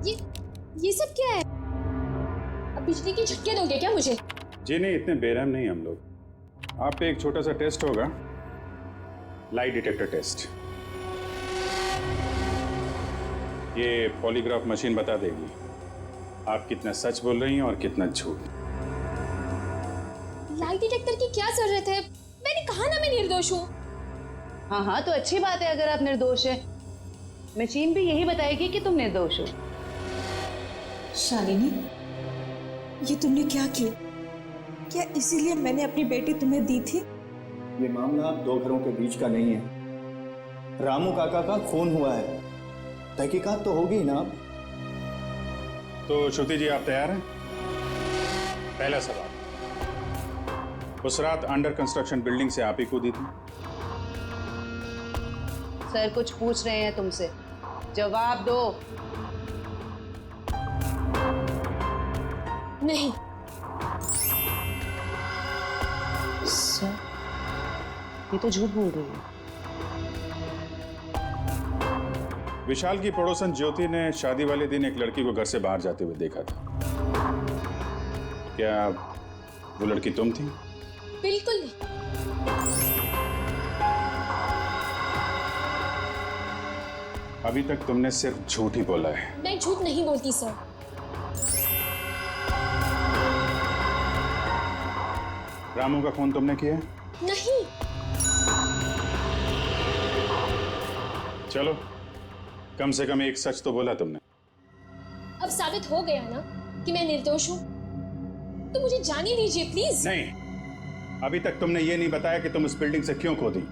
ये ये सब क्या है? अब बिजली के झटके दोगे क्या मुझे? जी नहीं, इतने बेरहम नहीं हम लोग। आप पे एक छोटा सा टेस्ट होगा, लाई डिटेक्टर टेस्ट। ये पॉलीग्राफ मशीन बता देगी आप कितना सच बोल रही हैं और कितना झूठ। लाई डिटेक्टर की क्या जरूरत है? मैंने कहा ना मैं निर्दोष हूँ। हाँ हाँ, तो अच्छी बात है अगर आप निर्दोष है। मशीन भी यही बताएगी कि तुम निर्दोष हो। शालिनी, ये तुमने क्या किया? क्या इसीलिए मैंने अपनी बेटी तुम्हें दी थी? ये मामला दो घरों के बीच का नहीं है। रामू काका का खून हुआ है, तहकीकात तो होगी ना। तो श्रुति जी, आप तैयार हैं? पहला सवाल, उस रात अंडर कंस्ट्रक्शन बिल्डिंग से आप ही कूदी थी? सर कुछ पूछ रहे हैं तुमसे, जवाब दो। नहीं। सर ये तो झूठ बोल रही है। विशाल की पड़ोसन ज्योति ने शादी वाले दिन एक लड़की को घर से बाहर जाते हुए देखा था। क्या वो लड़की तुम थी? बिल्कुल नहीं। अभी तक तुमने सिर्फ झूठ ही बोला है। मैं झूठ नहीं बोलती सर। रामू का खून तुमने किया? नहीं। चलो, कम से कम एक सच तो बोला तुमने। अब साबित हो गया ना कि मैं निर्दोष हूँ, तो मुझे जाने दीजिए प्लीज। नहीं, अभी तक तुमने ये नहीं बताया कि तुम उस बिल्डिंग से क्यों कूदी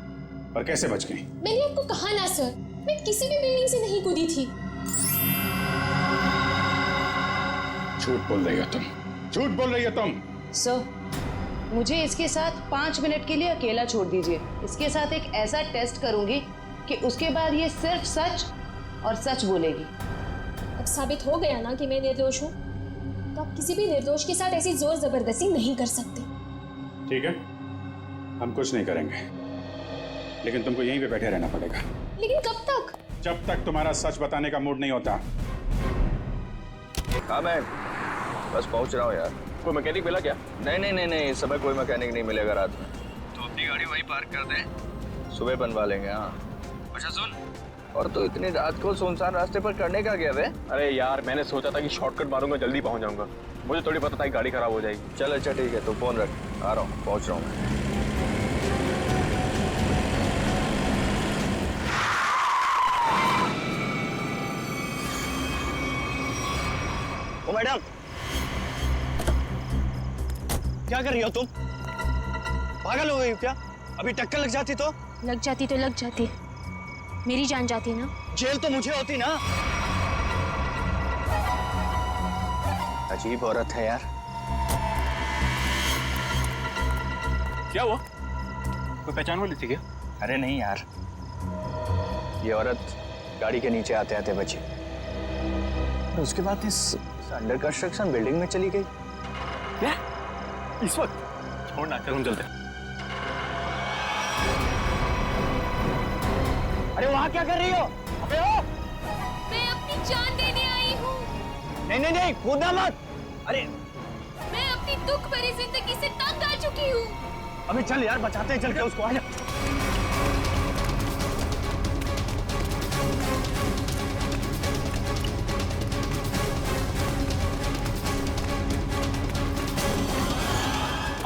और कैसे बच गई। मैंने आपको कहा ना सर, मैं किसी भी बिल्डिंग से नहीं कूदी थी। झूठ बोल रही हो तुम, झूठ बोल रही हो तुम। सर मुझे इसके साथ 5 मिनट के लिए अकेला छोड़ दीजिए। इसके साथ एक ऐसा टेस्ट करूंगी कि उसके बाद ये सिर्फ सच और सच बोलेगी। अब साबित हो गया ना कि मैं निर्दोष हूँ, तो आप किसी भी निर्दोष के साथ ऐसी जोर जबरदस्ती नहीं कर सकते। ठीक है, हम कुछ नहीं करेंगे, लेकिन तुमको यहीं पे बैठे रहना पड़ेगा। लेकिन कब तक? जब तक तुम्हारा सच बताने का मूड नहीं होता। हाँ मैं बस पहुंच रहा हूँ यार। कोई मैकेनिक मिला क्या? नहीं नहीं नहीं नहीं, इस समय कोई मैकेनिक नहीं मिलेगा रात में। तो अपनी गाड़ी वहीं पार्क कर दें। सुबह बनवा लेंगे। हाँ अच्छा सुन, और तो इतनी रात को सुनसान रास्ते पर करने का क्या वे? अरे यार मैंने सोचा था कि शॉर्टकट मारूंगा, जल्दी पहुंच जाऊंगा। मुझे थोड़ी पता था कि गाड़ी खराब हो जाएगी। चल अच्छा ठीक है, तो फोन रख, आ रहा हूँ, पहुंच रहा हूँ मैं। ओ मैडम, क्या कर रही हो तुम? पागल हो गई हो क्या? अभी टक्कर लग जाती तो? लग जाती तो लग जाती, मेरी जान जाती ना। जेल तो मुझे होती ना। अजीब औरत है यार। क्या हुआ? कोई पहचान वाली थी क्या? अरे नहीं यार, ये औरत गाड़ी के नीचे आते आते बची, और उसके बाद इस अंडर कंस्ट्रक्शन बिल्डिंग में चली गई। क्या? इस वक्त? छोड़ना, चल हम चलते हैं। अरे वहां क्या कर रही हो? अबे ओ! मैं अपनी जान देने आई हूँ। नहीं नहीं नहीं, कूदना मत। अरे मैं अपनी दुख भरी जिंदगी से तंग आ चुकी हूँ। अबे चल यार, बचाते हैं, चल के उसको। आ जा।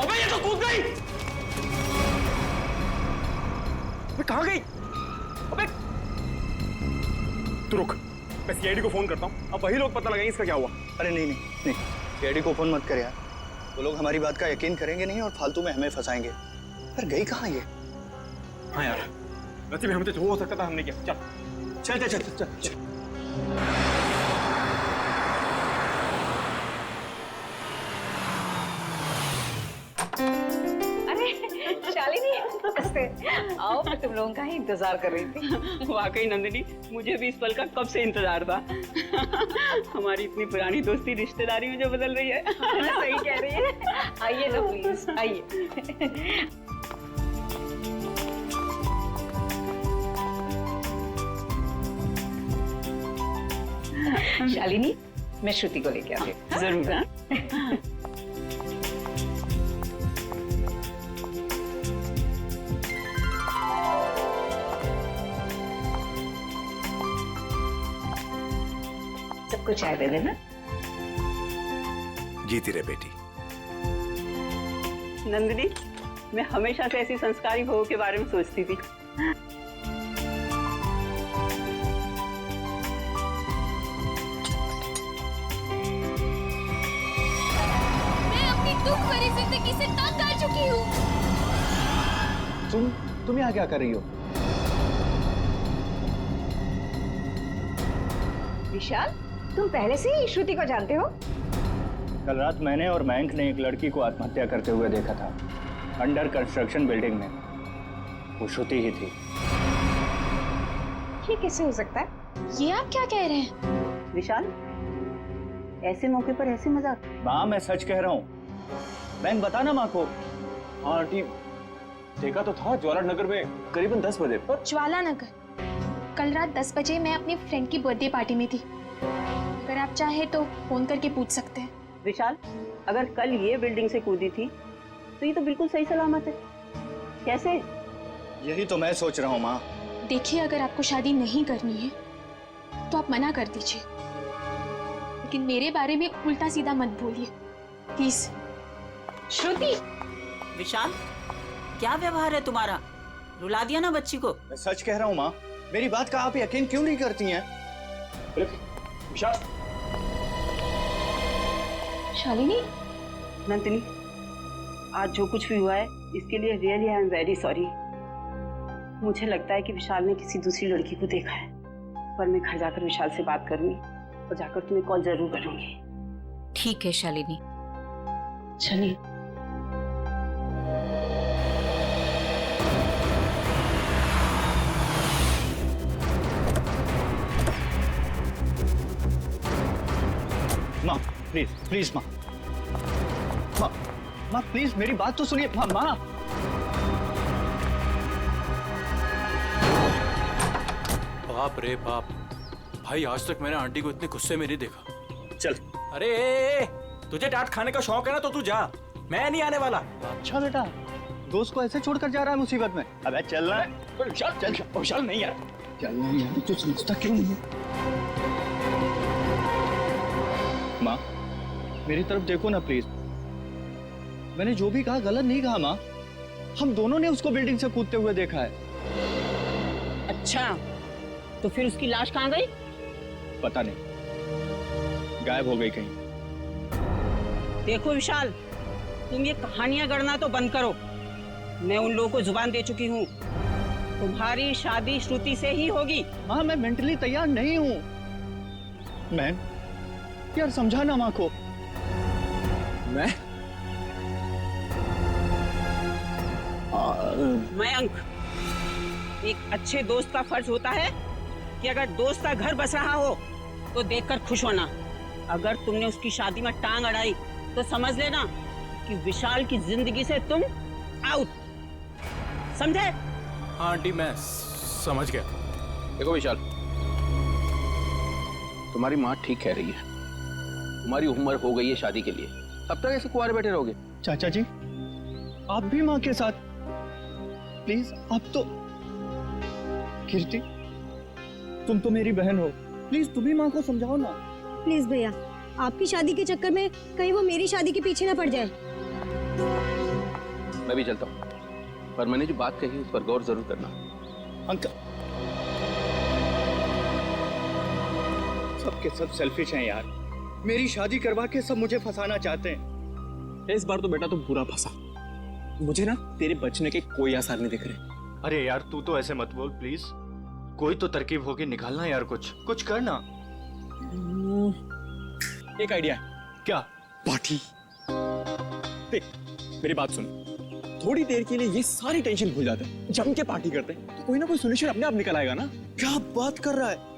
अबे ये तो कूद गई। अबे कहाँ गई? अबे तू रुक, मैं सीआईडी को फोन करता हूँ। अब वही लोग पता लगाएंगे इसका क्या हुआ। अरे नहीं नहीं नहीं, सीआईडी को फोन मत कर यार। वो लोग हमारी बात का यकीन करेंगे नहीं और फालतू में हमें फंसाएंगे। पर गई कहाँ ये? हाँ यार, वैसे भी हमसे जो हो सकता था हमने किया। चल चल चल चल चल, चल। अरे शालिनी, आओ, मैं तुम लोगों का ही इंतजार कर रही थी। वाकई नंदिनी, मुझे भी इस पल का कब से इंतजार था। हमारी इतनी पुरानी दोस्ती रिश्तेदारी में जो बदल रही है। सही कह रही है। आइए ना प्लीज, आइए। शालिनी, मैं श्रुति को लेके आती हूँ। जरूर। हाँ? सबको चाय दे देना। जीती रहे बेटी। नंदिनी, मैं हमेशा से ऐसी संस्कारी बहू के बारे में सोचती थी। मैं अपनी दुख भरी जिंदगी से तंग आ चुकी हूँ। तुम यहाँ क्या कर रही हो? विशाल, तुम पहले से ही श्रुति को जानते हो? कल रात मैंने और मयंक ने एक लड़की को आत्महत्या करते हुए देखा था, अंडर कंस्ट्रक्शन बिल्डिंग में। वो श्रुति ही थी। ये कैसे हो सकता है? ये आप क्या कह रहे हैं? विशाल, ऐसे मौके पर ऐसे मजाक? माँ, मैं सच कह रहा हूँ। मयंक, बता ना माँ को। हाँ आंटी, देखा तो था ज्वाला नगर में करीबन 10 बजे। ज्वाला नगर। कल रात 10 बजे मैं अपनी फ्रेंड की बर्थडे पार्टी में थी। अगर आप चाहे तो फोन करके पूछ सकते हैं। विशाल, अगर कल ये बिल्डिंग से कूदी थी तो ये तो बिल्कुल सही सलामत है। कैसे? यही तो मैं सोच रहा हूँ माँ। देखिए, अगर आपको शादी नहीं करनी है तो आप मना कर दीजिए, लेकिन मेरे बारे में उल्टा सीधा मत बोलिए प्लीज। श्रुति, विशाल, क्या व्यवहार है तुम्हारा? रुला दिया ना बच्ची को। मैं सच कह रहा हूँ माँ। मेरी बात का आप यकीन क्यों नहीं करती हैं? विशाल, शालिनी, नंदिनी, आज जो कुछ भी हुआ है इसके लिए really I am very sorry. मुझे लगता है कि विशाल ने किसी दूसरी लड़की को देखा है, पर मैं घर जाकर विशाल से बात करूंगी और जाकर तुम्हें कॉल जरूर करूंगी। ठीक है शालिनी। चलिए। माँ प्लीज, प्लीज माँ, माँ, माँ प्लीज मेरी बात तो सुनिए। माँ, माँ। बाप रे बाप, भाई आज तक मैंने आंटी को इतने गुस्से में नहीं देखा। चल। अरे तुझे डांट खाने का शौक है ना, तो तू जा, मैं नहीं आने वाला। अच्छा बेटा, दोस्त को ऐसे छोड़कर जा रहा है मुसीबत में। अबे चल ना। विशाल, चल। विशाल नहीं यार, चल नहीं यार, तू समझता क्यों नहीं? माँ, मेरी तरफ देखो ना प्लीज। मैंने जो भी कहा गलत नहीं कहा माँ। हम दोनों ने उसको बिल्डिंग से कूदते हुए देखा है। अच्छा, तो फिर उसकी लाश कहाँ गई? पता नहीं, गायब हो गई कहीं। देखो विशाल, तुम ये कहानियां गढ़ना तो बंद करो। मैं उन लोगों को जुबान दे चुकी हूँ, तुम्हारी शादी श्रुति से ही होगी। हाँ, मैं मेंटली तैयार नहीं हूँ। मैं यार समझाना माँ को। मयंक, एक अच्छे दोस्त का फर्ज होता है कि अगर दोस्त का घर बस रहा हो तो देखकर खुश होना। अगर तुमने उसकी शादी में टांग अड़ाई तो समझ लेना कि विशाल की जिंदगी से तुम आउट। समझे? हाँ आंटी, मैं समझ गया। देखो विशाल, तुम्हारी माँ ठीक कह रही है। तुम्हारी उम्र हो गई है शादी के लिए, तब तक ऐसे कुंवारे बैठे रहोगे? चाचा जी, आप भी माँ के साथ प्लीज। आप तो कीर्ति, तुम तो मेरी बहन हो, प्लीज तुम भी माँ को समझाओ ना। प्लीज भैया, आपकी शादी के चक्कर में कहीं वो मेरी शादी के पीछे ना पड़ जाए। मैं भी चलता हूँ, पर मैंने जो बात कही उस पर गौर जरूर करना। अंकल, सब के सब सेल्फिश हैं यार। मेरी शादी करवा के सब मुझे फंसाना चाहते हैं। इस बार तो बेटा तुम पूरा फंसा। मुझे ना तेरे बचने के कोई आसार नहीं दिख रहे। अरे यार, तू तो ऐसे मत बोल प्लीज। कोई तो तरकीब होगी, निकालना यार, कुछ करना। एक आइडिया है। क्या? पार्टी। देख मेरी बात सुन, थोड़ी देर के लिए ये सारी टेंशन भूल जाते हैं, जम के पार्टी करते हैं, तो कोई ना कोई सोल्यूशन अपने आप निकल आएगा ना। क्या बात कर रहा है?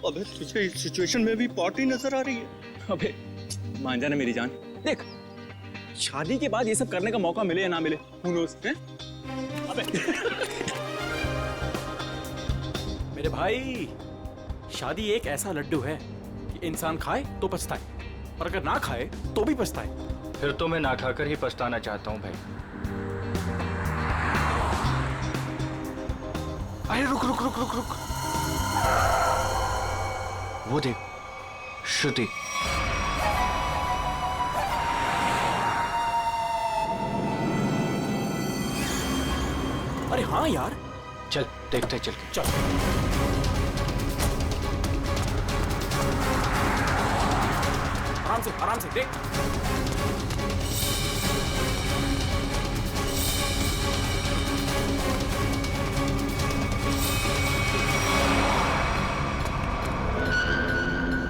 अबे तुझे इस सिचुएशन में भी पार्टी नजर आ रही है? अबे मान जाना मेरी जान, देख शादी के बाद ये सब करने का मौका मिले या ना मिले, who knows, हैं? अबे मेरे भाई, शादी एक ऐसा लड्डू है कि इंसान खाए तो पछताए और अगर ना खाए तो भी पछताए। फिर तो मैं ना खाकर ही पछताना चाहता हूँ भाई। अरे रुक रुक रुक रुक रुक। वो देख, श्रुति। अरे हाँ यार, चल देखते हैं, चल के चल। आराम से देख।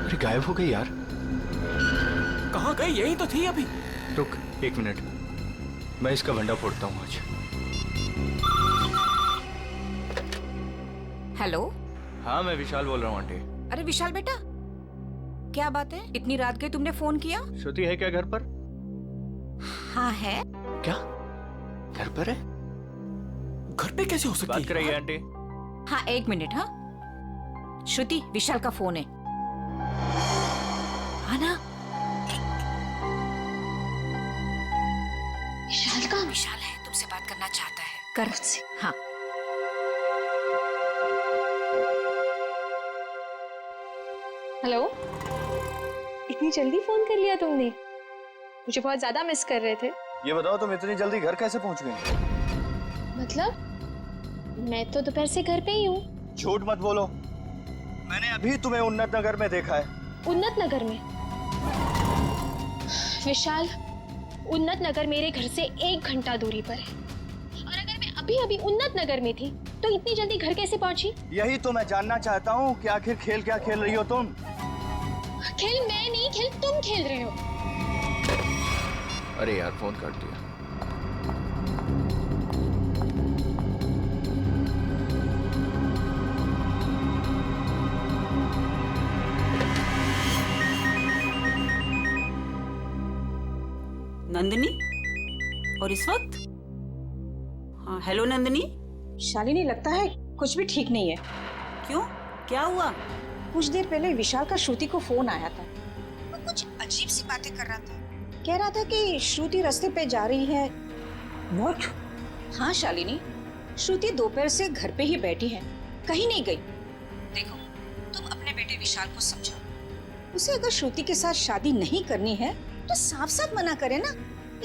अरे गायब हो गई यार। कहाँ गई? यही तो थी अभी। रुक 1 मिनट, मैं इसका भंडा फोड़ता हूँ आज। हेलो। हाँ मैं विशाल बोल रहा हूँ आंटी। अरे विशाल बेटा, क्या बात है? इतनी रात गई तुमने फोन किया? श्रुति है क्या घर पर? हाँ है। क्या घर पर है? घर पे कैसे हो सकती है? बात कराइए आंटी। हाँ 1 मिनट। हाँ श्रुति, विशाल का फोन है। हाँ ना? विशाल का? विशाल है, तुमसे बात करना चाहता है। कर मुझसे। हाँ हेलो, इतनी जल्दी फोन कर लिया तुमने? मुझे बहुत ज्यादा मिस कर रहे थे। ये बताओ तुम इतनी जल्दी घर कैसे पहुंच गई? मतलब मैं तो दोपहर से घर पे ही हूँ। झूठ मत बोलो, मैंने अभी तुम्हें उन्नत नगर में देखा है। उन्नत नगर में? विशाल, उन्नत नगर मेरे घर से 1 घंटा दूरी पर है, और अगर मैं अभी अभी उन्नत नगर में थी तो इतनी जल्दी घर कैसे पहुंची? यही तो मैं जानना चाहता हूँ कि आखिर खेल क्या खेल रही हो तुम? खेल मैं नहीं, खेल तुम खेल रहे हो। अरे यार फोन काट दिया। नंदिनी, और इस वक्त? हाँ हेलो नंदिनी। शालिनी, लगता है कुछ भी ठीक नहीं है। क्यों, क्या हुआ? कुछ देर पहले विशाल का श्रुति को फोन आया था। वो कुछ अजीब सी बातें कर रहा था। कह रहा था कि श्रुति रास्ते पे जा रही है। व्हाट? हाँ शालिनी, श्रुति दोपहर से घर पे ही बैठी है, कहीं नहीं गई। देखो, तुम अपने बेटे विशाल को समझाओ। उसे अगर श्रुति के साथ शादी नहीं करनी है तो साफ साफ मना करे ना।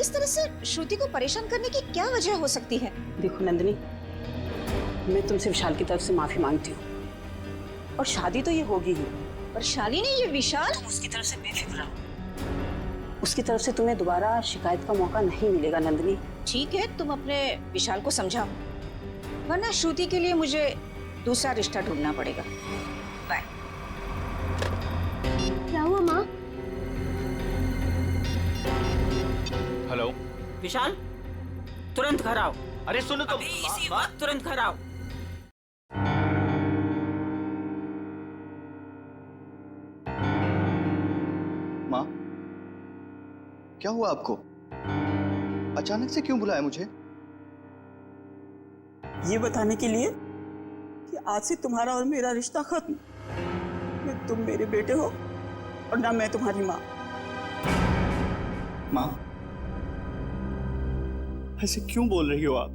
इस तरह से श्रुति को परेशान करने की क्या वजह हो सकती है? देखो नंदिनी, मैं तुमसे विशाल की तरफ से माफी मांगती हूँ, और शादी तो ये होगी ही। पर शालिनी, ये विशाल, उसकी तरफ से बेफिक्र रहो। उसकी तरफ से तुम्हें दोबारा शिकायत का मौका नहीं मिलेगा नंदिनी। ठीक है, तुम अपने विशाल को समझाओ, वरना श्रुति के लिए मुझे दूसरा रिश्ता ढूंढना पड़ेगा। बाय। क्या हुआ माँ? हेलो विशाल, तुरंत घर आओ। अरे सुनो तो, अभी इसी वक्त तुरंत घर आओ। माँ क्या हुआ आपको? अचानक से क्यों बुलाया मुझे? ये बताने के लिए कि आज से तुम्हारा और मेरा रिश्ता खत्म। न तुम मेरे बेटे हो और ना मैं तुम्हारी माँ। माँ ऐसे क्यों बोल रही हो आप?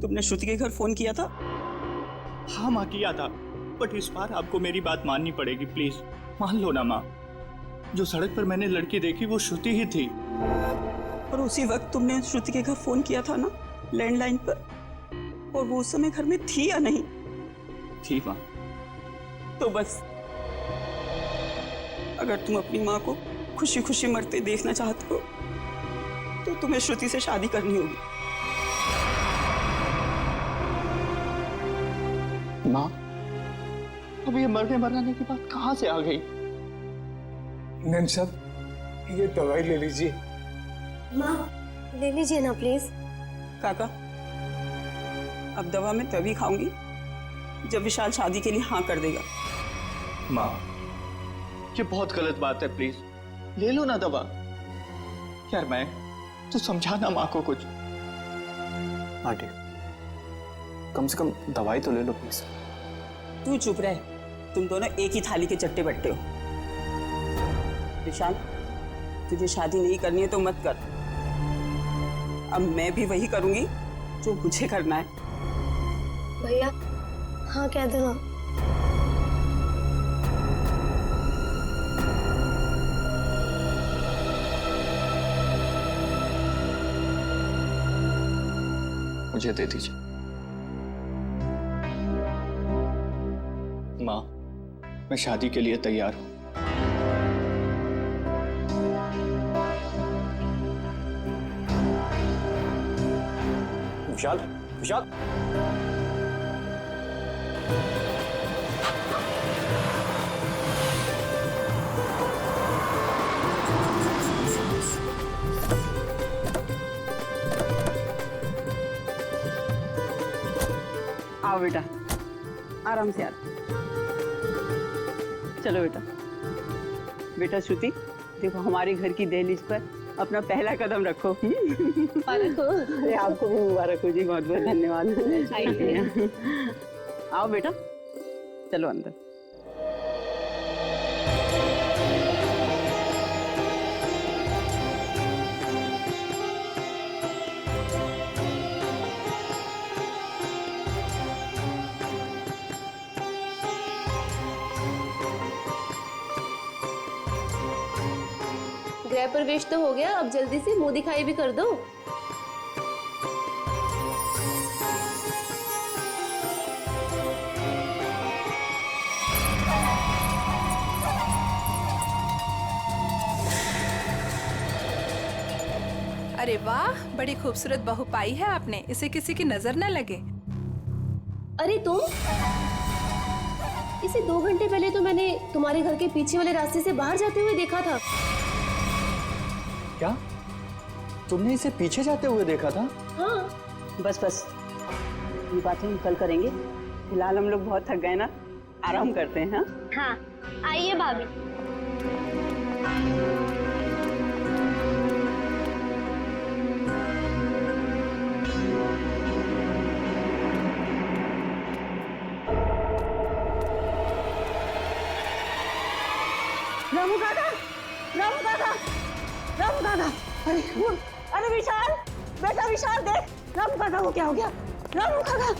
तुमने श्रुति के घर फोन किया था? हाँ माँ, किया था, बट इस बार आपको मेरी बात माननी पड़ेगी। प्लीज मान लो ना माँ, जो सड़क पर मैंने लड़की देखी वो श्रुति ही थी। और उसी वक्त तुमने श्रुति के घर फोन किया था ना, लैंडलाइन पर, और वो उस समय घर में थी या नहीं? थी माँ। तो बस, अगर तुम अपनी माँ को खुशी खुशी मरते देखना चाहते हो तो तुम्हें श्रुति से शादी करनी होगी। माँ, अब ये मरने मराने की बात कहाँ से आ गई? नैन साहब, ये दवाई ले लीजिए। माँ ले लीजिए ना प्लीज। काका, अब दवा मैं तभी खाऊंगी जब विशाल शादी के लिए हाँ कर देगा। माँ, ये बहुत गलत बात है, प्लीज ले लो ना दवा। यार मैं तो समझाना माँ को कुछ। आंटी, कम से कम दवाई तो ले लो प्लीज। तू चुप रह, तुम दोनों एक ही थाली के चट्टे बट्टे हो। विशाल, तुझे शादी नहीं करनी है तो मत कर। अब मैं भी वही करूंगी जो मुझे करना है। भैया हाँ कह दो ना। मुझे दे दीजिए। माँ, मैं शादी के लिए तैयार हूं। विशाल, विशाल, आओ बेटा, आराम से आ। चलो बेटा। बेटा श्रुति, देखो हमारे घर की दहलीज पर अपना पहला कदम रखो। मुबारक हो। अरे आपको भी मुबारक हो जी, बहुत बहुत धन्यवाद। आओ बेटा, चलो अंदर। गृह प्रवेश तो हो गया, अब जल्दी से मुंह दिखाई भी कर दो। अरे वाह, बड़ी खूबसूरत बहू पाई है आपने, इसे किसी की नजर न लगे। अरे तुम, इसे 2 घंटे पहले तो मैंने तुम्हारे घर के पीछे वाले रास्ते से बाहर जाते हुए देखा था। क्या तुमने इसे पीछे जाते हुए देखा था? हाँ। बस बस, ये बातें हम कल करेंगे। फिलहाल हम लोग बहुत थक गए ना, आराम करते हैं। हाँ आइए भाभी। रामू काका, रामू काका, रामू काका, अरे विशाल, बेटा विशाल देख, रामू काका को क्या हो गया? रामू काका।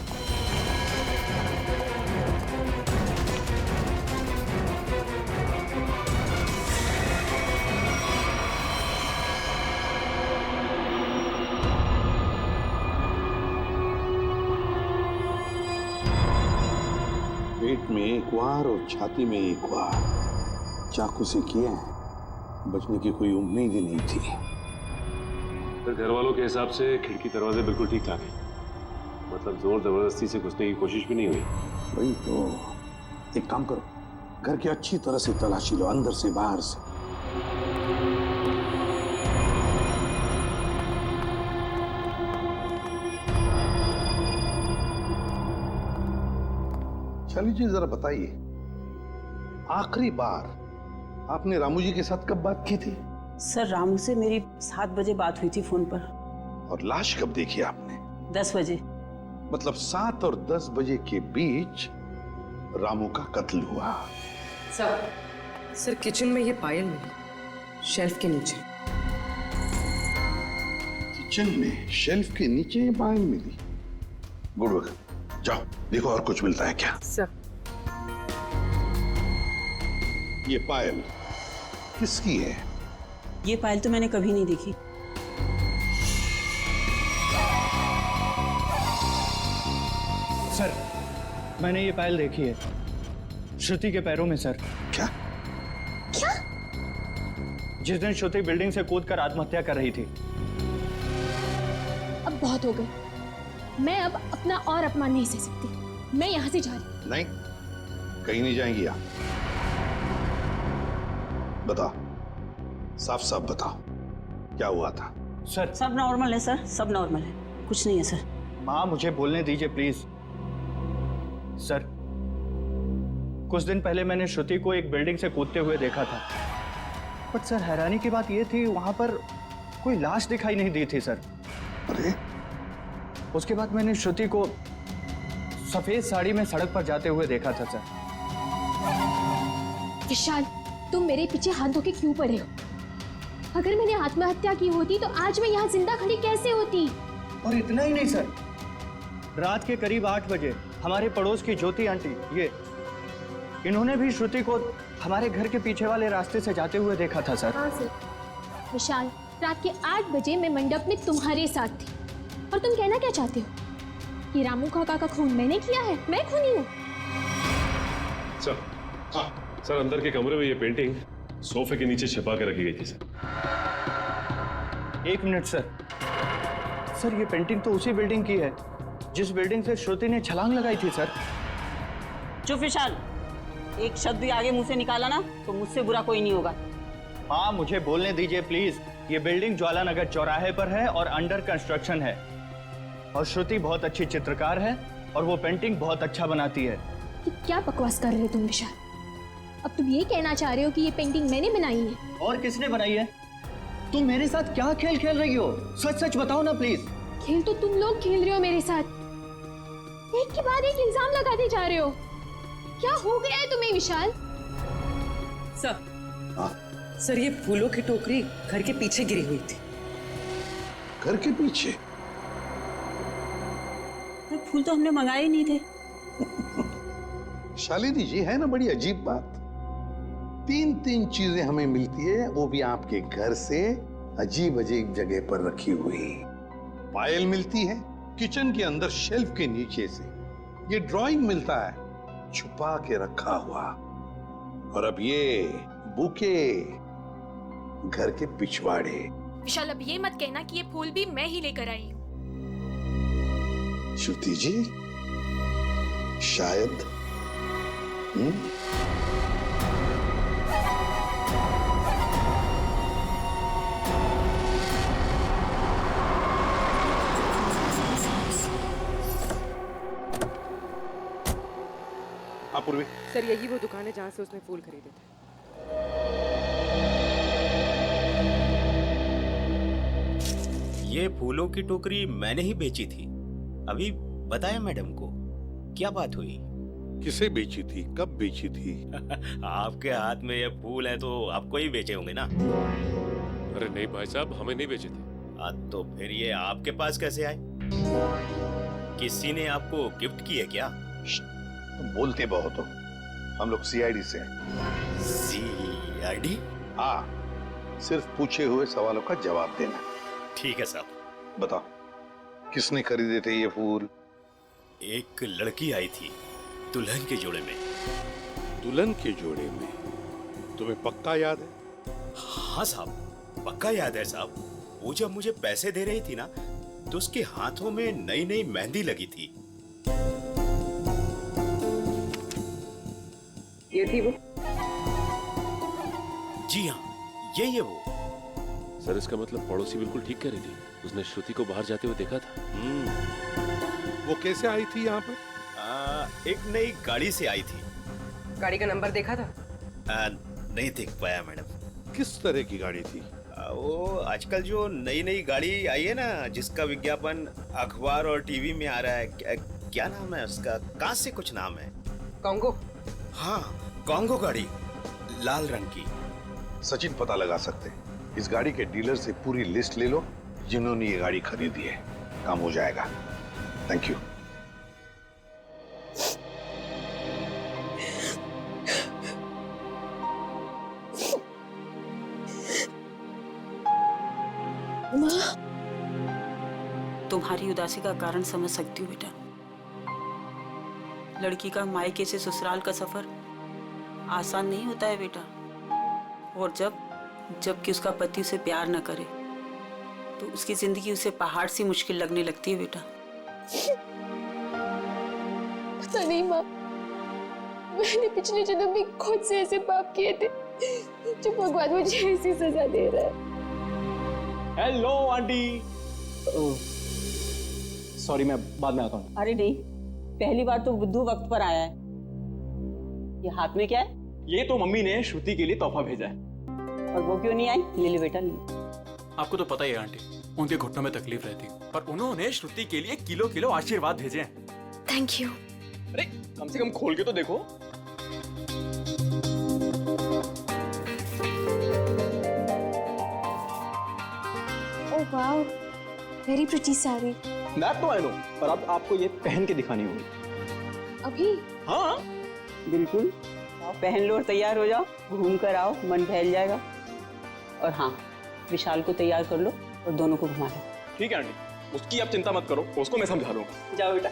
पेट में एक वार और छाती में एक वार चाकू से किए हैं। बचने की कोई उम्मीद ही नहीं थी। फिर घर वालों के हिसाब से खिड़की दरवाजे बिल्कुल ठीक ठाक है, मतलब जोर जबरदस्ती से घुसने की कोशिश भी नहीं हुई। वही तो, एक काम करो, घर की अच्छी तरह से तलाशी लो, अंदर से बाहर से। शाली जी जरा बताइए, आखिरी बार आपने रामू जी के साथ कब बात की थी? सर, रामू से मेरी 7 बजे बात हुई थी फोन पर। और लाश कब देखी आपने? 10 बजे। मतलब 7 और 10 बजे के बीच रामू का कत्ल हुआ। सर किचन में ये पायल मिली, शेल्फ के नीचे। किचन में शेल्फ के नीचे ये पायल मिली? गुड वर्क, जाओ देखो और कुछ मिलता है क्या। सर ये पायल किसकी है? ये पायल तो मैंने कभी नहीं देखी। सर मैंने ये पायल देखी है, श्रुति के पैरों में सर। क्या? क्या? जिस दिन श्रुति बिल्डिंग से कूदकर आत्महत्या कर रही थी। अब बहुत हो गए, मैं अब अपना और अपमान नहीं सह सकती। मैं यहाँ से जा रही। नहीं, कहीं नहीं जाएंगी आप। बताओ, साफ साफ बताओ, क्या हुआ था? सर सब नॉर्मल है सर, सब नॉर्मल है, कुछ नहीं है सर। माँ मुझे बोलने दीजिए प्लीज। सर कुछ दिन पहले मैंने श्रुति को एक बिल्डिंग से कूदते हुए देखा था, बट सर हैरानी की बात यह थी वहां पर कोई लाश दिखाई नहीं दी थी सर। अरे उसके बाद मैंने श्रुति को सफेद साड़ी में सड़क पर जाते हुए देखा था सर। विशाल, तुम मेरे पीछे हाथ धो के क्यों पड़े हो? अगर मैंने आत्महत्या की होती तो आज मैं यहाँ जिंदा खड़ी कैसे होती? और इतना ही नहीं सर, रात के करीब 8 बजे हमारे पड़ोस की ज्योति आंटी, इन्होंने भी श्रुति को हमारे घर के पीछे वाले रास्ते से जाते हुए देखा था सर। हाँ सर। विशाल, रात के 8 बजे मैं मंडप में तुम्हारे साथ थी और तुम कहना क्या चाहते हो कि रामू काका का खून मैंने किया है? मैं खूनी हूँ? सर, हाँ सर, अंदर के कमरे में ये पेंटिंग सोफे के नीचे छिपा के रखी गई थी सर। 1 minute sir. सर, ये पेंटिंग तो उसी बिल्डिंग की है जिस बिल्डिंग से श्रुति ने छलांग लगाई थी सर। चुप विशाल, एक शब्द भी आगे मुंह से निकाला ना तो मुझसे बुरा कोई नहीं होगा। हाँ, मुझे बोलने दीजिए प्लीज। ये बिल्डिंग ज्वालानगर चौराहे पर है और अंडर कंस्ट्रक्शन है, और श्रुति बहुत अच्छी चित्रकार है और वो पेंटिंग बहुत अच्छा बनाती है। कि क्या बकवास कर रहे हो तुम विशाल? अब तुम ये कहना चाह रहे हो कि ये पेंटिंग मैंने बनाई है? और किसने बनाई है? तुम मेरे साथ क्या खेल खेल रही हो? सच सच बताओ ना प्लीज। खेल तो तुम लोग खेल रहे हो मेरे साथ, एक के बाद एक इल्जाम लगाते जा रहे हो। क्या हो गया है तुम्हें विशाल? सर, सर ये फूलों की टोकरी घर के पीछे गिरी हुई थी। घर के पीछे? फूल तो हमने मंगाए ही नहीं थे। शालिनी जी, है ना बड़ी अजीब बात। 3 चीजें हमें मिलती है, वो भी आपके घर से अजीब अजीब जगह पर रखी हुई। पायल मिलती है किचन के अंदर शेल्फ के नीचे से, ये ड्राइंग मिलता है छुपा के रखा हुआ, और अब ये बुके घर के पिछवाड़े। विशाल, अब ये मत कहना कि ये फूल भी मैं ही लेकर आई हूँ। श्रुति जी, शायद पूर्वी। सर, यही वो दुकान है जहाँ से उसने फूल खरीदे थे। ये फूलों की टोकरी मैंने ही बेची थी। अभी बताया मैडम को। क्या बात हुई? किसे बेची थी, कब बेची थी? आपके हाथ में ये फूल है तो आपको ही बेचे होंगे ना। अरे नहीं भाई साहब, हमें नहीं बेचे थे। तो फिर ये आपके पास कैसे आए? किसी ने आपको गिफ्ट किए क्या? तुम बोलते बहुत हो। हम लोग सीआईडी से हैं। सीआईडी? हाँ, सिर्फ पूछे हुए सवालों का जवाब देना। ठीक है साहब। बताओ, किसने खरीदे थे ये फूल? एक लड़की आई थी दुल्हन के जोड़े में। दुल्हन के जोड़े में? तुम्हें पक्का याद है? हाँ साहब, पक्का याद है साहब। वो जब मुझे पैसे दे रही थी ना तो उसके हाथों में नई नई मेहंदी लगी थी। ये थी वो? जी हाँ, यही है वो। सर, इसका मतलब पड़ोसी बिल्कुल ठीक कह रही थी। उसने श्रुति को बाहर जाते हुए देखा था। वो कैसे आई थी यहाँ पर? एक नई गाड़ी से आई थी। गाड़ी का नंबर देखा था? नहीं देख पाया मैडम। किस तरह की गाड़ी थी? वो आजकल जो नई नई गाड़ी आई है ना, जिसका विज्ञापन अखबार और टीवी में आ रहा है, क्या नाम है उसका? कहाँ से कुछ नाम है। कॉन्गो? हाँ, कॉन्गो गाड़ी, लाल रंग की। सचिन पता लगा सकते हैं। इस गाड़ी के डीलर से पूरी लिस्ट ले लो जिन्होंने ये गाड़ी खरीदी है। काम हो जाएगा। Thank you. तुम्हारी उदासी का कारण समझ सकती हूँ बेटा। लड़की का मायके से ससुराल का सफर आसान नहीं होता है बेटा। और जबकि उसका पति उसे प्यार न करे तो उसकी जिंदगी उसे पहाड़ सी मुश्किल लगने लगती है बेटा। पता नहीं माँ, मैंने पिछले जन्म में खुद से ऐसे पाप किए थे जो भगवान मुझे ऐसी सजा दे रहा है। Hello aunty. सॉरी, मैं बाद में आता हूँ। अरे नहीं, पहली बार तो बुद्धू वक्त पर आया है। ये हाथ में क्या है? ये तो मम्मी ने श्रुति के लिए तोहफा भेजा है। और वो क्यों नहीं आई? ले ले बेटा, ले। आपको तो पता ही है आंटी, उनके घुटनों में तकलीफ रहती, पर उन्होंने श्रुति के लिए किलो किलो आशीर्वाद भेजे हैं। Thank you. अरे कम से कम खोल के तो देखो। Very pretty sari. दैट तो आई नो, पर अब आपको ये पहन के दिखानी होगी। अभी? हाँ बिल्कुल, पहन लो और तैयार हो जाओ, घूम कर आओ, मन बहल जाएगा। और हाँ, विशाल को तैयार कर लो और दोनों को घुमा लो। ठीक है आंटी, उसकी आप चिंता मत करो, उसको मैं समझा दूंगा। जाओ बेटा।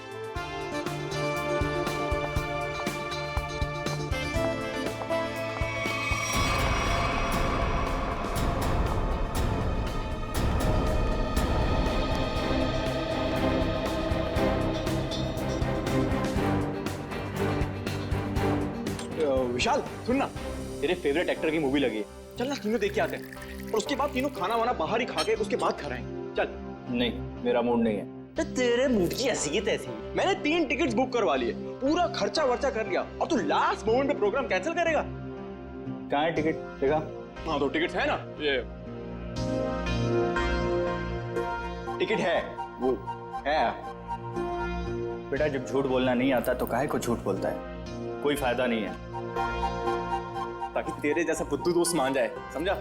विशाल सुन ना, तेरे फेवरेट एक्टर की मूवी लगी है, चल ना तीनों देख के आते हैं, और उसके बाद तीनों खाना वाना बाहर ही खा के उसके बाद कराएंगे। चल। नहीं, मेरा मूड नहीं है। तो तेरे मूड की हैसियत ऐसी, मैंने 3 टिकट्स बुक करवा लिए, पूरा खर्चा वर्चा कर लिया, और तू लास्ट मोमेंट पे प्रोग्राम कैंसिल करेगा? कहाँ है टिकट? देखा? हाँ तो टिकट है ना, ये टिकट है, वो है। बेटा जब झूठ बोलना नहीं आता तो काहे को झूठ बोलता है? कोई फायदा नहीं है। ताकि तेरे जैसा बुद्धू दोस्त मान जाए, समझा?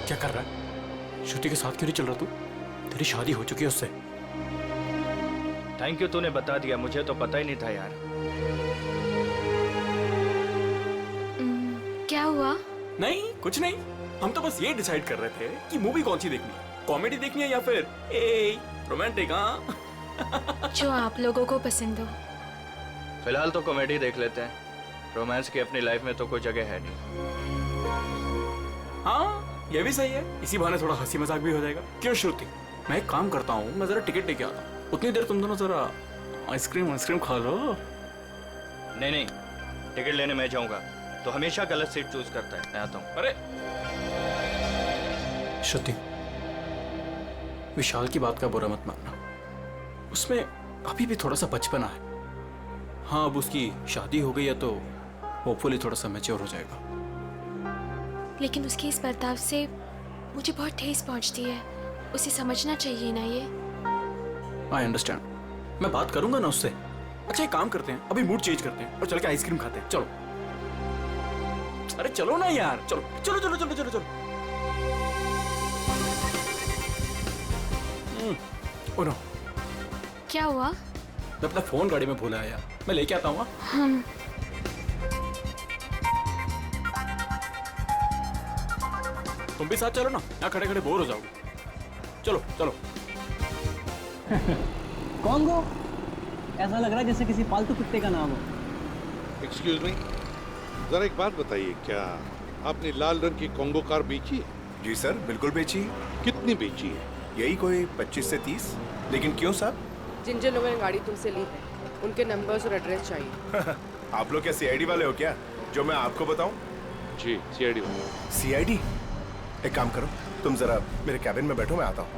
क्या कर रहा है? श्रुति के साथ क्यों नहीं चल रहा तू? तेरी शादी हो चुकी है उससे। थैंक यू, तूने बता दिया, मुझे तो पता ही नहीं था यार। क्या हुआ? नहीं कुछ नहीं, हम तो बस ये डिसाइड कर रहे थे कि मूवी कौन सी देखनी है, कॉमेडी देखनी है या फिर रोमांटिक। हाँ जो आप लोगों को पसंद हो। फिलहाल तो कॉमेडी देख लेते हैं, रोमांस की अपनी लाइफ में तो कोई जगह है नहीं। हाँ ये भी सही है, इसी बहाने थोड़ा हंसी मजाक भी हो जाएगा। क्यों श्रुति, मैं एक काम करता हूँ, मैं जरा टिकट लेके आता हूँ, उतनी देर तुम दोनों जरा आइसक्रीम खा लो। नहीं नहीं, टिकट लेने मैं जाऊंगा तो हमेशा गलत सीट चूज करता है। मैं आता हूँ। अरे श्रुति, विशाल की बात का बुरा मत मानना, उसमें अभी भी थोड़ा सा बचपना है। हाँ अब उसकी शादी हो गई है तो होपफुली थोड़ा सा मैच्योर हो जाएगा। लेकिन उसके इस बर्ताव से मुझे बहुत ठेस पहुंचती है, उसे समझना चाहिए ना ये। आई अंडरस्टैंड, मैं बात करूंगा ना उससे। अच्छा एक काम करते हैं, अभी मूड चेंज करते हैं और चल के आइसक्रीम खाते हैं। चलो। अरे चलो ना यार, चलो चलो चलो चलो चलो चलो। ओ नो, क्या हुआ? मैं अपना फोन गाड़ी में भूला है यार, मैं लेके आता हूँ। तुम भी साथ चलो ना, यहाँ खड़े खड़े बोर हो जाओगे। चलो चलो। कॉन्गो, ऐसा लग रहा है जैसे किसी पालतू कुत्ते का नाम हो। एक्सक्यूज मी, जरा एक बात बताइए, क्या आपने लाल रंग की कॉन्गो कार बेची है? जी सर, बिल्कुल बेची। कितनी बेची है? यही कोई 25 से 30। लेकिन क्यों सर? जिन जिन लोगों ने गाड़ी तुमसे ली है उनके नंबर्स और एड्रेस चाहिए। आप लोग क्या सीआईडी वाले हो क्या, जो मैं आपको बताऊं? जी सीआईडी वाले। सीआईडी? एक काम करो, तुम जरा मेरे कैबिन में बैठो, मैं आता हूँ।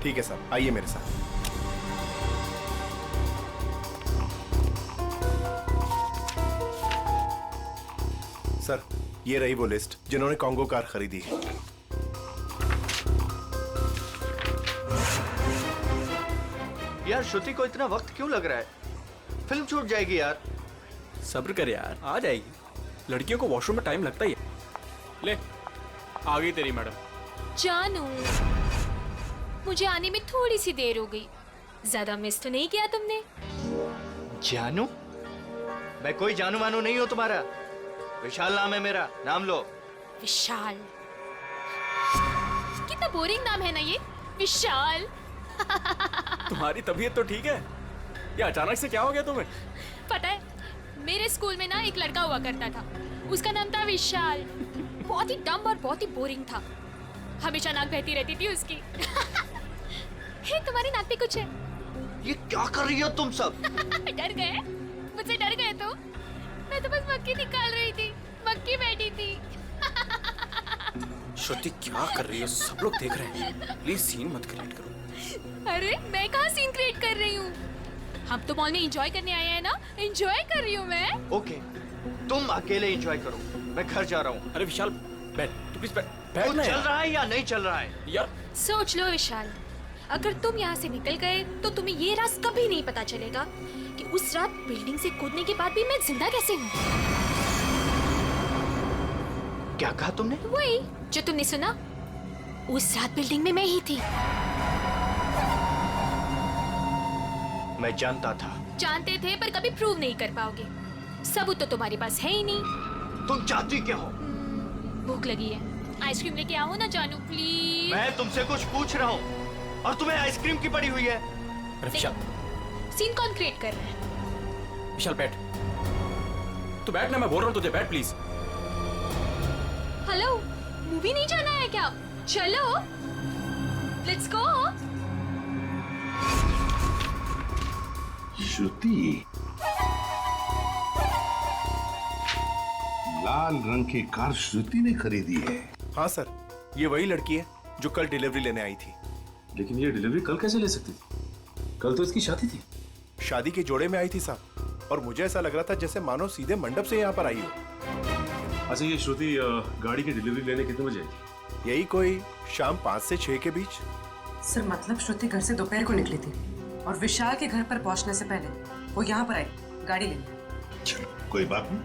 ठीक है सर, आइए मेरे साथ। सर ये रही वो लिस्ट जिन्होंने कॉन्गो कार खरीदी है। यार श्रुति को इतना वक्त क्यों लग रहा है? फिल्म छूट जाएगी यार। सब्र कर यार, आ जाएगी। लड़कियों को वॉशरूम में टाइम लगता ही है। ले आ गई तेरी मैडम। जानू, मुझे आने में थोड़ी सी देर हो गई, ज्यादा मिस तो नहीं किया तुमने? जानू? मैं कोई जानू मानू नहीं हूँ तुम्हारा। विशाल नाम है मेरा, नाम लो। विशाल? कितना बोरिंग नाम है ना ये, विशाल। तुम्हारी तबीयत तो ठीक है, ये अचानक से क्या हो गया तुम्हें? पता है, मेरे स्कूल में ना एक लड़का हुआ करता था, उसका नाम था विशाल। बहुत ही डम और बहुत ही बोरिंग था, हमेशा नाक बहती रहती थी उसकी। हे, तुम्हारी नाक पे कुछ है? ये क्या कर रही हो तुम सब? डर गए? मुझसे डर गए तो? मैं तो बस मक्खी निकाल रही थी, मक्खी बैठी थी। श्रुति क्या कर रही है, सब लोग देख रहे हैं, प्लीज सीन मत क्रिएट करो। अरे मैं कहाँ सीन क्रिएट कर रही हूँ, हम तो मॉल में एंजॉय करने आए हैं ना, एंजॉय कर रही हूँ मैं। ओके, तुम अकेले एंजॉय करो, मैं घर जा रहा हूँ। अरे विशाल बैठ, तू प्लीज बैठ। चल रहा है या नहीं चल रहा है? यार सोच लो विशाल, अगर तुम यहाँ से निकल गए तो तुम्हें ये राज कभी नहीं पता चलेगा कि उस रात बिल्डिंग से कूदने के बाद भी मैं जिंदा कैसे हूँ। क्या कहा तुमने? वही जो तुमने सुना, उस रात बिल्डिंग में मैं ही थी। मैं जानता था। जानते थे पर कभी प्रूव नहीं कर पाओगे। सबूत तो तुम्हारे पास है ही नहीं। तुम चाहती क्या हो? भूख लगी है, आइसक्रीम लेके आओ ना जानू प्लीज। मैं तुमसे कुछ पूछ रहा हूँ और तुम्हें आइसक्रीम की पड़ी हुई है। विशाल, सीन कौन क्रिएट कर रहा है? विशाल बैठ, तू बैठ ना, मैं बोल रहा हूँ तुझे, बैठ प्लीज। हेलो, मूवी नहीं जाना है क्या? चलो, लेट्स गो। श्रुति, लाल रंग की कार श्रुति ने खरीदी है। हाँ सर, ये वही लड़की है जो कल डिलीवरी लेने आई थी। लेकिन ये डिलीवरी कल कैसे ले सकती थी? कल तो इसकी शादी थी। शादी के जोड़े में आई थी साहब, और मुझे ऐसा लग रहा था जैसे मानो सीधे मंडप से यहाँ पर आई हो। अच्छा, ये श्रुति गाड़ी की डिलीवरी लेने कितने बजे आई थी? यही कोई शाम 5 से 6 के बीच। सर मतलब श्रुति घर से दोपहर को निकली थी और विशाल के घर पर पहुंचने से पहले वो यहाँ पर आई गाड़ी लेने। चलो कोई बात नहीं,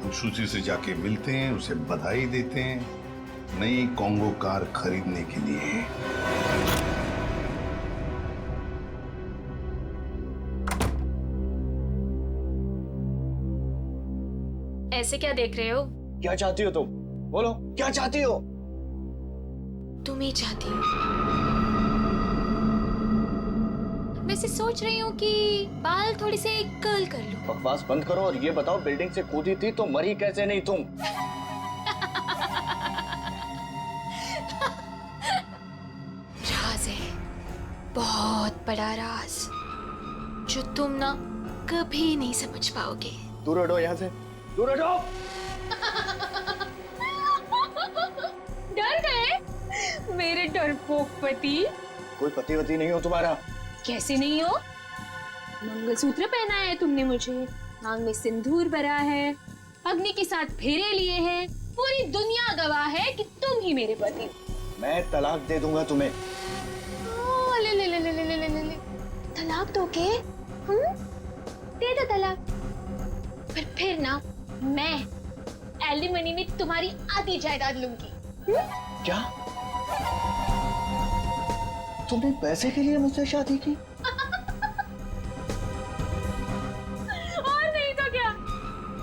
हम श्रुति से जाके मिलते हैं, उसे बधाई देते हैं नई कॉन्गो कार खरीदने के लिए। ऐसे क्या देख रहे हो? क्या चाहती हो तुम? बोलो, क्या चाहती हो? तुम ही चाहती हो। वैसे सोच रही हूँ कि बाल थोड़ी से कर्ल कर लूं। बकवास बंद करो और ये बताओ, बिल्डिंग से कूदी थी तो मरी कैसे नहीं तुम? राज है, बहुत बड़ा राज, जो तुम ना कभी नहीं समझ पाओगे। दूर हटो यहाँ से, दूर हटो। डर गए मेरे डरपोक पति? कोई पति वती नहीं हो तुम्हारा। कैसे नहीं हो? मंगलसूत्र पहना है तुमने मुझे, मांग में सिंदूर भरा है, अग्नि के साथ फेरे लिए हैं, पूरी दुनिया गवाह है कि तुम ही मेरे पति। मैं तलाक दे दूंगा तुम्हें। ले ले ले ले ले ले ले ले। तलाक दोगे? दे दो तलाक, पर फिर ना मैं एलिमनी में तुम्हारी आधी जायदाद लूंगी। क्या? तुमने पैसे के लिए मुझसे शादी की? और नहीं तो क्या?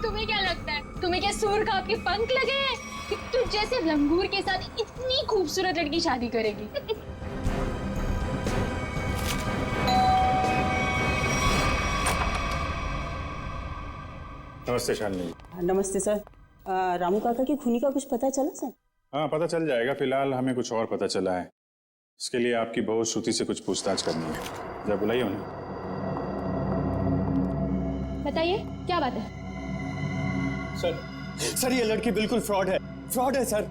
तुम्हें क्या लगता है, तुम्हें क्या सूर का आपके पंख लगे हैं कि तुझ जैसे लंगूर के साथ इतनी खूबसूरत लड़की शादी करेगी? नमस्ते शालिनी। नमस्ते सर। रामू काका की खूनी का कुछ पता चला सर? हाँ पता चल जाएगा, फिलहाल हमें कुछ और पता चला है। इसके लिए आपकी बहू श्रुति से कुछ पूछताछ करनी है। जरा बुलाइए उन्हें। बताइए क्या बात है? सर ये लड़की बिल्कुल फ्रॉड है, फ्रॉड है सर।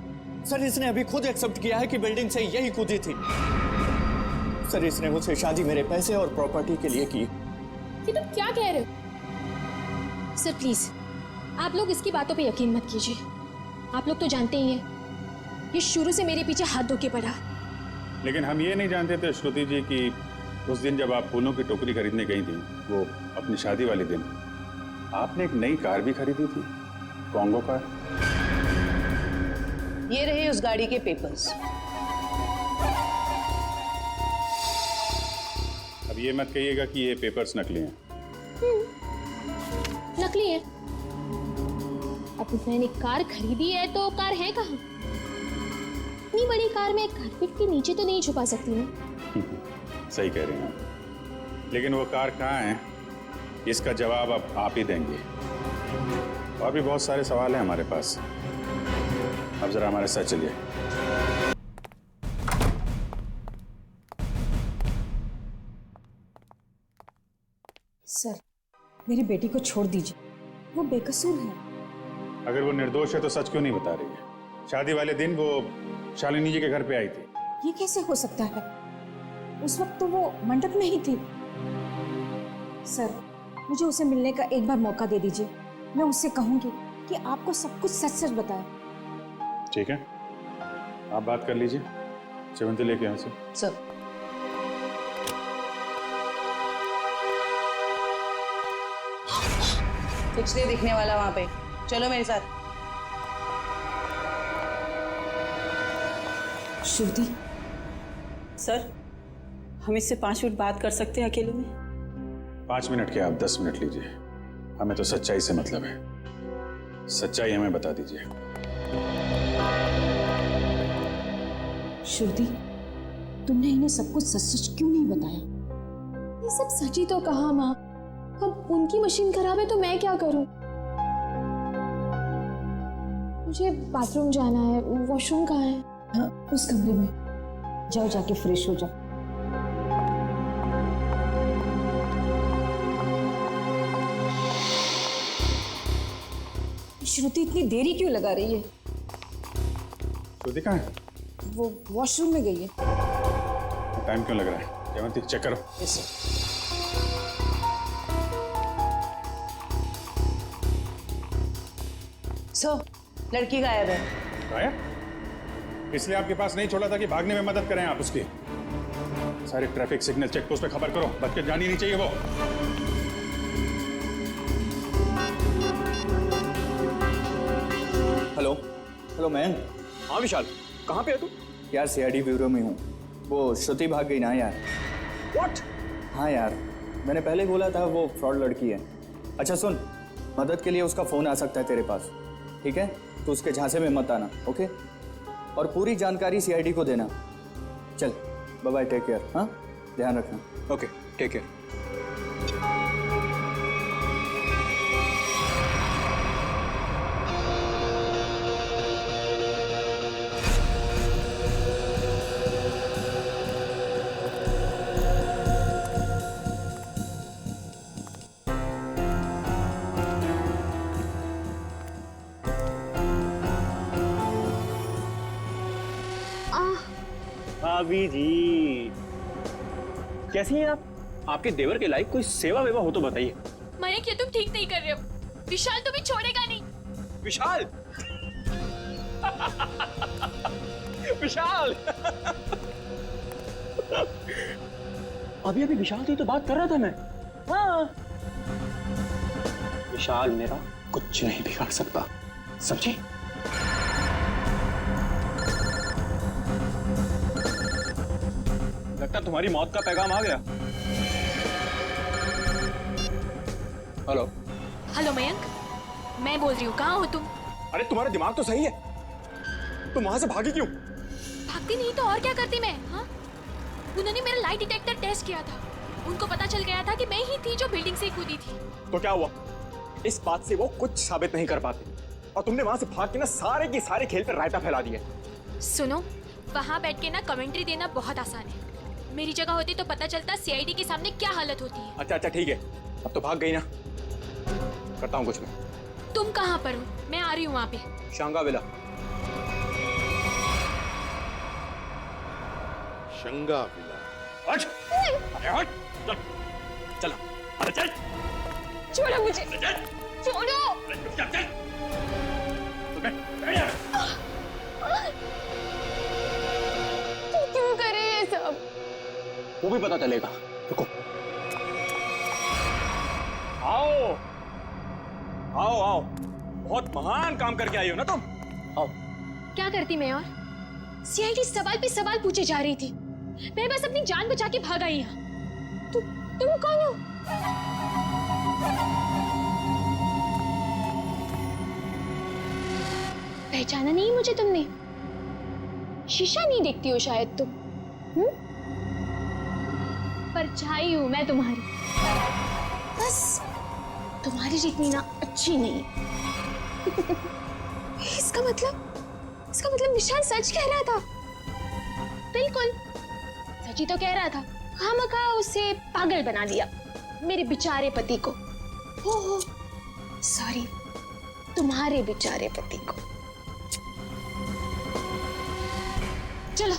सर इसने अभी खुद एक्सेप्ट किया है कि बिल्डिंग से यही कूदी थी। सर इसने मुझसे शादी मेरे पैसे और प्रॉपर्टी के लिए की। ये तुम क्या कह रहे हो? सर प्लीज आप लोग इसकी बातों पे यकीन मत कीजिए। आप लोग तो जानते ही हैं, ये शुरू से मेरे पीछे हाथ धो के पड़ा। लेकिन हम ये नहीं जानते थे श्रुति जी कि उस दिन जब आप फूलों की टोकरी खरीदने गई थी, वो अपनी शादी वाले दिन, आपने एक नई कार भी खरीदी थी, कॉन्गो कार। ये रहे उस गाड़ी के पेपर्स। अब ये मत कहिएगा कि ये पेपर्स नकली हैं। नकली है? अब मैंने कार खरीदी है तो कार है कहाँ? इतनी बड़ी कार में कारपेट के नीचे तो नहीं छुपा सकती ना। सही कह रहे हैं आप। लेकिन वो कार कहाँ है, इसका जवाब अब आप ही देंगे। और भी बहुत सारे सवाल हैं हमारे पास। अब जरा हमारे साथ चलिए। सर मेरी बेटी को छोड़ दीजिए, वो बेकसूर है। अगर वो निर्दोष है तो सच क्यों नहीं बता रही है? शादी वाले दिन वो शालिनी जी के घर पे आई थी। ये कैसे हो सकता है? उस वक्त तो वो मंडप में ही थी। सर मुझे उसे मिलने का एक बार मौका दे दीजिए, मैं उससे कहूंगी कि आपको सब कुछ सच सच बताए। ठीक है, आप बात कर लीजिए। चिवंती लेके यहाँ से। सर कुछ नहीं दिखने वाला वहां पे। चलो मेरे साथ। श्रुति सर, हम इससे 5 मिनट बात कर सकते हैं अकेले में? 5 मिनट क्या, आप 10 मिनट लीजिए। हमें तो सच्चाई से मतलब है। सच्चाई हमें बता दीजिए। श्रुति, तुमने इन्हें सब कुछ सच सच क्यों नहीं बताया? ये सब सच ही तो कहा माँ। अब उनकी मशीन खराब है तो मैं क्या करूं? मुझे बाथरूम जाना है। वॉशरूम कहाँ है? हाँ, उस कमरे में जाओ, जाके फ्रेश हो जाओ। श्रुति इतनी देरी क्यों लगा रही है? श्रुति कहाँ है? वो वॉशरूम में गई है। टाइम क्यों लग रहा है? जयवंती चेक करो। Yes sir. सो लड़की गायब है। गायब? इसलिए आपके पास नहीं छोड़ा था कि भागने में मदद करें आप उसकी। सारे ट्रैफिक सिग्नल चेक पोस्ट पे खबर करो, बच के जानी नहीं चाहिए वो। Hello hello man. हाँ विशाल, कहाँ पे है तू? यार सीआईडी ब्यूरो में हूँ। वो श्रुति भाग गई ना यार। व्हाट? हाँ यार, मैंने पहले बोला था वो फ्रॉड लड़की है। अच्छा सुन, मदद के लिए उसका फ़ोन आ सकता है तेरे पास, ठीक है? तो उसके झांसे में मत आना, ओके? और पूरी जानकारी सीआईडी को देना। चल बाय बाय, टेक केयर। हाँ, ध्यान रखना। Okay, take care. भाभी जी कैसी हैं आप? आपके देवर के लायक कोई सेवा वेवा हो तो बताइए। मयंक, ये तुम ठीक नहीं कर रहे हो। विशाल तुम्हें छोड़ेगा नहीं। विशाल विशाल अभी अभी विशाल से तो बात कर रहा था मैं। हाँ, विशाल मेरा कुछ नहीं बिगाड़ सकता, समझे? लगता तुम्हारी मौत का पैगाम आ गया। हेलो हेलो मयंक, मैं बोल रही हूँ, कहाँ हो तुम? अरे तुम्हारा दिमाग तो सही है, तुम वहां से भागी क्यों? भागती नहीं तो और क्या करती मैं? हाँ, उन्होंने मेरा लाइट डिटेक्टर टेस्ट किया था। उनको पता चल गया था कि मैं ही थी जो बिल्डिंग से कूदी थी। तो क्या हुआ? इस बात से वो कुछ साबित नहीं कर पाते और तुमने वहां से भाग के ना सारे के सारे खेल पर रायता फैला दिया। सुनो, वहां बैठ के ना कमेंट्री देना बहुत आसान है। मेरी जगह होती तो पता चलता सीआईडी के सामने क्या हालत होती है। अच्छा ठीक है, अब तो भाग गई ना, करता हूँ कुछ मैं। तुम कहाँ पर हो? मैं आ रही हूँ वहाँ पे। शांगा विला। शंगा विला। हट! अरे हट! चल, चल, अरे चल! छोड़ो मुझे! छोड़ो! चल! तू क्यों करे ये सब? वो भी पता चलेगा, रुको। आओ, आओ, आओ, बहुत महान काम करके आई हो ना तुम। आओ। क्या करती मैं और? सीआईडी सवाल पे सवाल पूछे जा रही थी। मैं बस अपनी जान बचा के भाग आई यहाँ। तुम कौन हो? पहचाना नहीं मुझे तुमने? शीशा नहीं देखती हो शायद तुम? परछाई हूं मैं तुम्हारी। बस तुम्हारी जितनी ना अच्छी नहीं। इसका मतलब विशाल सच कह रहा था। बिल्कुल सच ही तो कह रहा था। खामखा उसे पागल बना दिया, मेरे बेचारे पति को। हो सॉरी, तुम्हारे बेचारे पति को। चलो।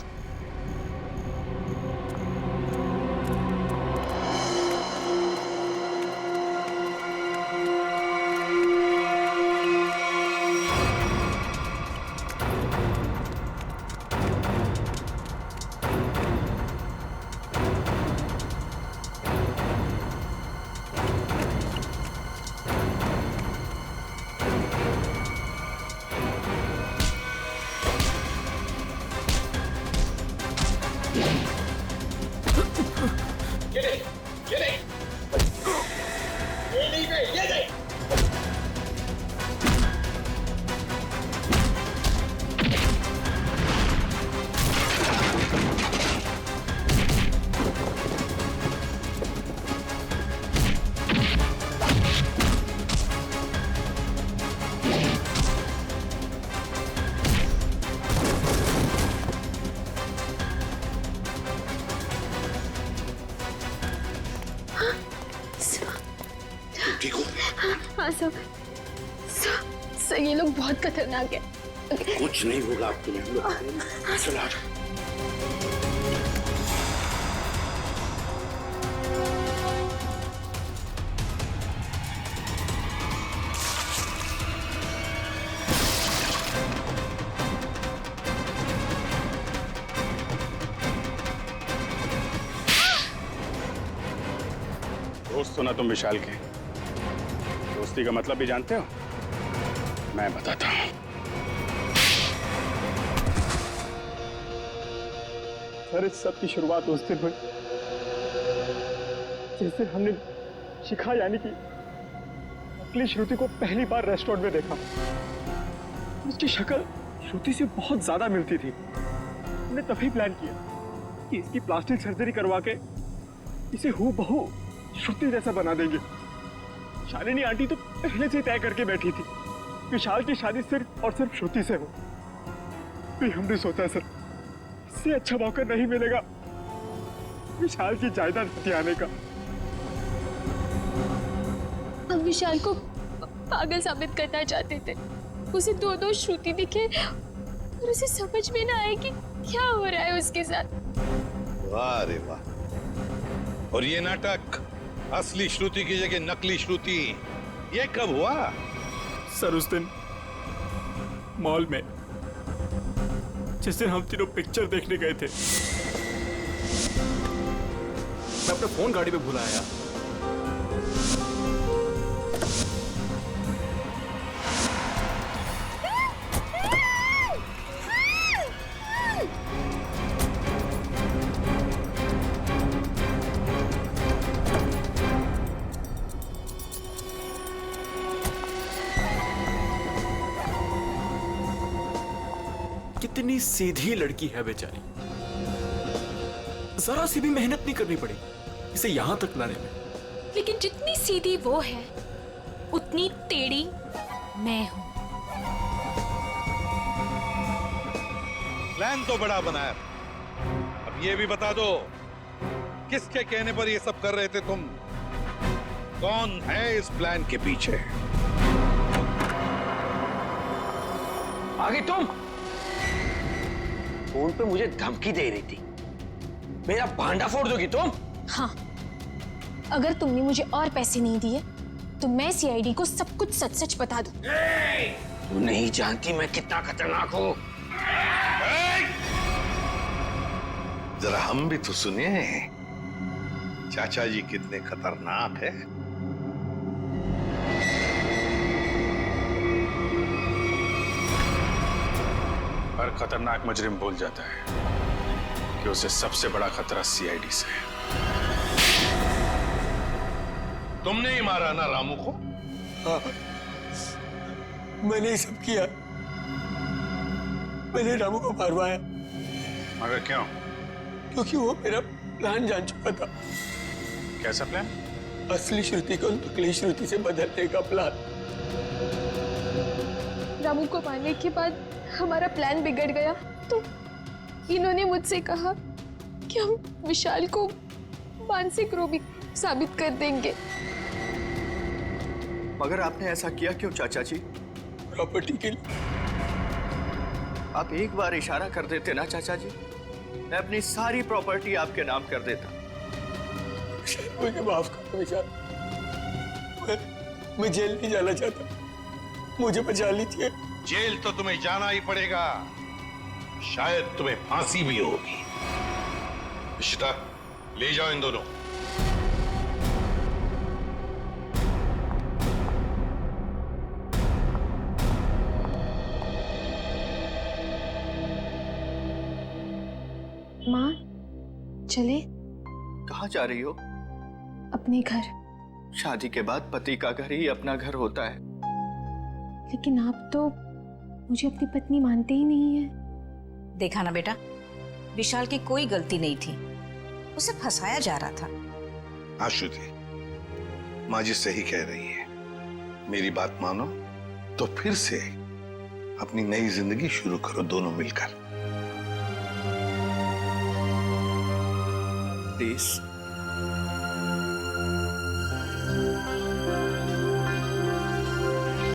ठीक हो? हाँ सब ये लोग बहुत खतरनाक है। कुछ नहीं होगा आप तुम्हें। चलो आ जाओ। दोस्त हो ना तुम विशाल के? दोस्ती का मतलब भी जानते हो? मैं बताता हूं। सर इस सब की शुरुआत उस दिन हुई जैसे हमने शिखा यानी कि नकली श्रुति को पहली बार रेस्टोरेंट में देखा। उसकी शक्ल श्रुति से बहुत ज्यादा मिलती थी। हमने तभी प्लान किया कि इसकी प्लास्टिक सर्जरी करवा के इसे हूबहू श्रुति जैसा बना देंगे। शालिनी आंटी तो पहले से तय करके बैठी थी विशाल की शादी सिर्फ और सिर्फ श्रुति से हो। फिर हमने सोचा सर इससे अच्छा मौका नहीं मिलेगा विशाल की जायदाद हथियाने का। हम विशाल को पागल साबित करना चाहते थे। उसे दो श्रुति दिखे और उसे समझ में ना आए कि क्या हो रहा है उसके साथ। वाह रे वाह। और ये नाटक असली श्रुति की जगह नकली श्रुति, ये कब हुआ? सर उस दिन मॉल में जिस दिन हम तीनों पिक्चर देखने गए थे। मैं अपना फोन गाड़ी में भूल आया। कितनी सीधी लड़की है बेचारी, जरा सी भी मेहनत नहीं करनी पड़ी इसे यहां तक लाने में। लेकिन जितनी सीधी वो है उतनी टेढ़ी मैं हूं। प्लान तो बड़ा बनाया, अब ये भी बता दो किसके कहने पर ये सब कर रहे थे तुम? कौन है इस प्लान के पीछे? आगे तुम फोन पे मुझे धमकी दे रही थी, मेरा भांडा फोड़ दोगी तुम? हाँ, अगर तुमने मुझे और पैसे नहीं दिए तो मैं सीआईडी को सब कुछ सच सच बता दूं। तू नहीं जानती मैं कितना खतरनाक हूँ। जरा हम भी तो सुने चाचा जी कितने खतरनाक है। हर खतरनाक मुजरिम भूल जाता है कि उसे सबसे बड़ा खतरा सीआईडी से है। तुमने ही मारा ना रामू को? हाँ, मैंने सब किया। मैंने रामू को मारवाया। मगर क्यों? क्योंकि वो मेरा प्लान जान चुका था। कैसा प्लान? असली श्रुति को नकली श्रुति से बदलने का प्लान। रामू को मारने के बाद हमारा प्लान बिगड़ गया तो इन्होंने मुझसे कहा कि हम विशाल को मानसिक रोगी साबित कर देंगे। मगर आपने ऐसा किया क्यों चाचा जी? प्रॉपर्टी के लिए। आप एक बार इशारा कर देते ना चाचा जी, मैं अपनी सारी प्रॉपर्टी आपके नाम कर देता। मुझे माफ करो विशाल, मैं जेल नहीं जाना चाहता, मुझे बचा लीजिए। जेल तो तुम्हें जाना ही पड़ेगा, शायद तुम्हें फांसी भी होगी। इशिता, ले जाओ इन दोनों। माँ, चले? कहाँ जा रही हो? अपने घर। शादी के बाद पति का घर ही अपना घर होता है। लेकिन आप तो मुझे अपनी पत्नी मानते ही नहीं है। देखा ना बेटा, विशाल की कोई गलती नहीं थी, उसे फंसाया जा रहा था। हाँ श्रुति, माँ जी सही कह रही है। मेरी बात मानो तो फिर से अपनी नई जिंदगी शुरू करो दोनों मिलकर। प्लीज